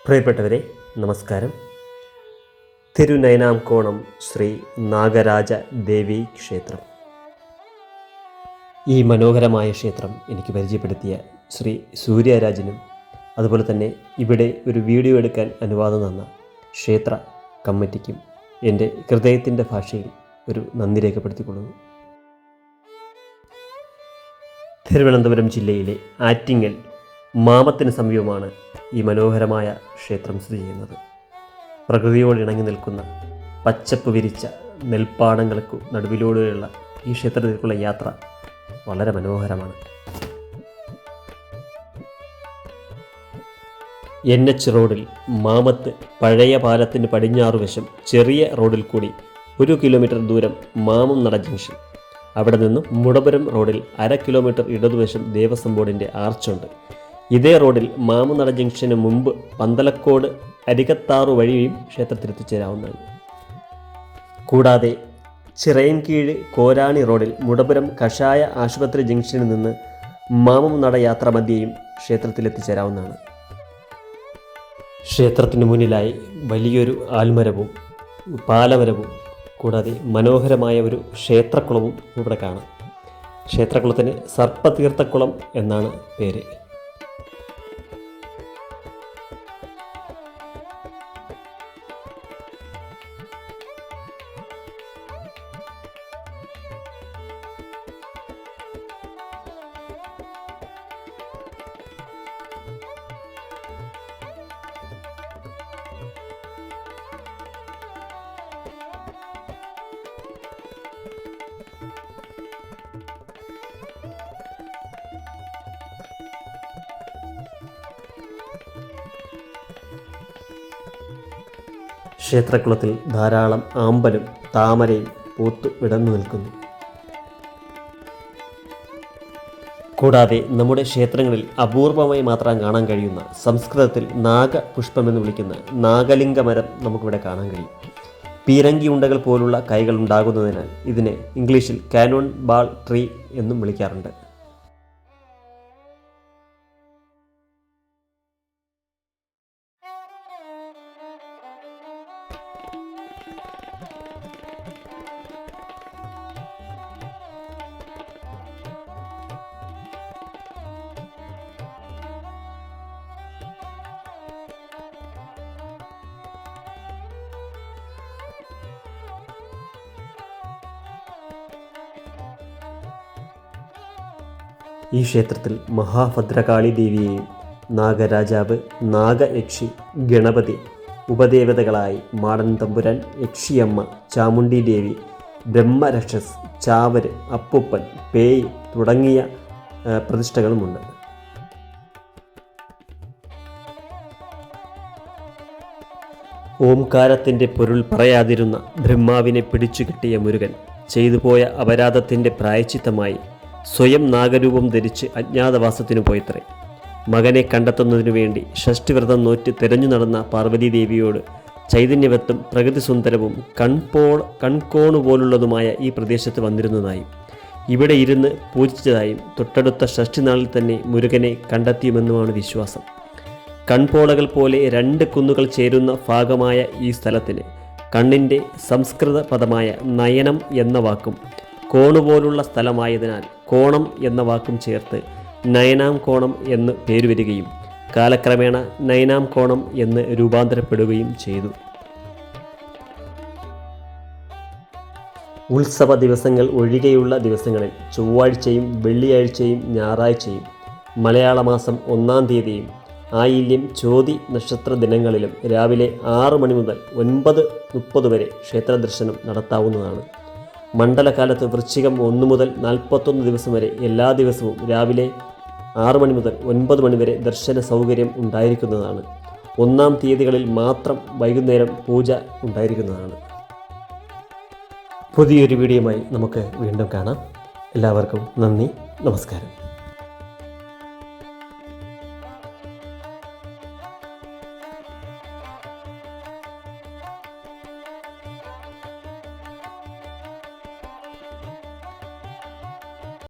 പ്രിയപ്പെട്ടവരെ, നമസ്കാരം. തിരുനൈനാംകോണം ശ്രീ നാഗരാജ ദേവി ക്ഷേത്രം. ഈ മനോഹരമായ ക്ഷേത്രം എനിക്ക് പരിചയപ്പെടുത്തിയ ശ്രീ സൂര്യരാജനും അതുപോലെ തന്നെ ഇവിടെ ഒരു വീഡിയോ എടുക്കാൻ അനുവാദം തന്ന ക്ഷേത്ര കമ്മിറ്റിക്കും എൻ്റെ ഹൃദയത്തിൻ്റെ ഭാഷയിൽ ഒരു നന്ദി രേഖപ്പെടുത്തിക്കൊള്ളുന്നു. തിരുവനന്തപുരം ജില്ലയിലെ ആറ്റിങ്ങൽ മാമത്തിന് സമീപമാണ് ഈ മനോഹരമായ ക്ഷേത്രം സ്ഥിതി ചെയ്യുന്നത്. പ്രകൃതിയോട് ഇണങ്ങി നിൽക്കുന്ന പച്ചപ്പ് വിരിച്ച നെൽപ്പാടങ്ങൾക്ക് നടുവിലൂടെയുള്ള ഈ ക്ഷേത്രത്തിലേക്കുള്ള യാത്ര വളരെ മനോഹരമാണ്. NH റോഡിൽ മാമത്ത് പഴയ പാലത്തിന് പടിഞ്ഞാറുവശം ചെറിയ റോഡിൽ കൂടി 1 കിലോമീറ്റർ ദൂരം മാമം നട ജംഗ്ഷൻ. അവിടെ നിന്നും മുടപുരം റോഡിൽ 1/2 കിലോമീറ്റർ ഇടതുവശം ദേവസ്വം ബോർഡിൻ്റെ ആർച്ചുണ്ട്. ഇതേ റോഡിൽ മാമനട ജംഗ്ഷന് മുമ്പ് പന്തലക്കോട് അരികത്താറു വഴിയും ക്ഷേത്രത്തിലെത്തിച്ചേരാവുന്നതാണ്. കൂടാതെ ചിറയൻകീഴ് കോരാണി റോഡിൽ മുടപുരം കഷായ ആശുപത്രി ജംഗ്ഷനിൽ നിന്ന് മാമം നട യാത്ര മധ്യേയും ക്ഷേത്രത്തിലെത്തിച്ചേരാവുന്നതാണ്. ക്ഷേത്രത്തിന് മുന്നിലായി വലിയൊരു ആൽമരവും പാലമരവും കൂടാതെ മനോഹരമായ ഒരു ക്ഷേത്രക്കുളവും ഇവിടെ കാണാം. ക്ഷേത്രക്കുളത്തിന് സർപ്പതീർത്ഥക്കുളം എന്നാണ് പേര്. ക്ഷേത്രക്കുളത്തിൽ ധാരാളം ആമ്പലും താമരയും പൂത്തു വിടർന്നു നിൽക്കുന്നു. കൂടാതെ നമ്മുടെ ക്ഷേത്രങ്ങളിൽ അപൂർവമായി മാത്രം കാണാൻ കഴിയുന്ന സംസ്കൃതത്തിൽ നാഗപുഷ്പമെന്ന് വിളിക്കുന്ന നാഗലിംഗ മരം നമുക്കിവിടെ കാണാൻ കഴിയും. പീരങ്കി ഉണ്ടകൾ പോലുള്ള കൈകൾ ഉണ്ടാകുന്നതിനാൽ ഇതിനെ ഇംഗ്ലീഷിൽ കാനോൺ ബാൾ ട്രീ എന്നും വിളിക്കാറുണ്ട്. ഈ ക്ഷേത്രത്തിൽ മഹാഭദ്രകാളി ദേവിയെയും നാഗരാജാവ്, നാഗയക്ഷി, ഗണപതി, ഉപദേവതകളായി മാടൻ തമ്പുരാൻ, യക്ഷിയമ്മ, ചാമുണ്ഡി ദേവി, ബ്രഹ്മരക്ഷസ്, ചാവര്, അപ്പുപ്പൻ, പേയ് തുടങ്ങിയ പ്രതിഷ്ഠകളുമുണ്ട്. ഓംകാരത്തിൻ്റെ പൊരുൾ പറയാതിരുന്ന ബ്രഹ്മാവിനെ പിടിച്ചുകെട്ടിയ മുരുകൻ ചെയ്തുപോയ അപരാധത്തിൻ്റെ പ്രായശ്ചിത്തമായി സ്വയം നാഗരൂപം ധരിച്ച് അജ്ഞാതവാസത്തിനു പോയത്രേ. മകനെ കണ്ടെത്തുന്നതിനു വേണ്ടി ഷഷ്ടിവ്രതം നോറ്റ് തിരഞ്ഞു നടന്ന പാർവതീദേവിയോട് ചൈതന്യവത്തും പ്രകൃതിസുന്ദരവും കൺകോണുപോലുള്ളതുമായ ഈ പ്രദേശത്ത് വന്നിരുന്നതായും ഇവിടെ ഇരുന്ന് പൂജിച്ചതായും തൊട്ടടുത്ത ഷഷ്ടിനാളിൽ തന്നെ മുരുകനെ കണ്ടെത്തിയുമെന്നുമാണ് വിശ്വാസം. കൺപോളകൾ പോലെ 2 കുന്നുകൾ ചേരുന്ന ഭാഗമായ ഈ സ്ഥലത്തിന് കണ്ണിൻ്റെ സംസ്കൃത പദമായ നയനം എന്ന വാക്കും കോണുപോലുള്ള സ്ഥലമായതിനാൽ കോണം എന്ന വാക്കും ചേർത്ത് നയനാംകോണം എന്ന് പേരുവരികയും കാലക്രമേണ നയനാംകോണം എന്ന് രൂപാന്തരപ്പെടുകയും ചെയ്തു. ഉത്സവ ദിവസങ്ങൾ ഒഴികെയുള്ള ദിവസങ്ങളിൽ ചൊവ്വാഴ്ചയും വെള്ളിയാഴ്ചയും ഞായറാഴ്ചയും മലയാള മാസം 1-ാം തീയതിയും ആയില്യം ചോതി നക്ഷത്ര ദിനങ്ങളിലും രാവിലെ 6 മണി മുതൽ 9:30 വരെ ക്ഷേത്രദർശനം നടത്താവുന്നതാണ്. മണ്ഡലകാലത്ത് വൃശ്ചികം 1 മുതൽ 41 ദിവസം വരെ എല്ലാ ദിവസവും രാവിലെ 6 മണി മുതൽ 9 മണി വരെ ദർശന സൗകര്യം ഉണ്ടായിരിക്കുന്നതാണ്. 1-ാം തീയതികളിൽ മാത്രം വൈകുന്നേരം പൂജ ഉണ്ടായിരിക്കുന്നതാണ്. പുതിയൊരു വീഡിയോയുമായി നമുക്ക് വീണ്ടും കാണാം. എല്ലാവർക്കും നന്ദി, നമസ്കാരം.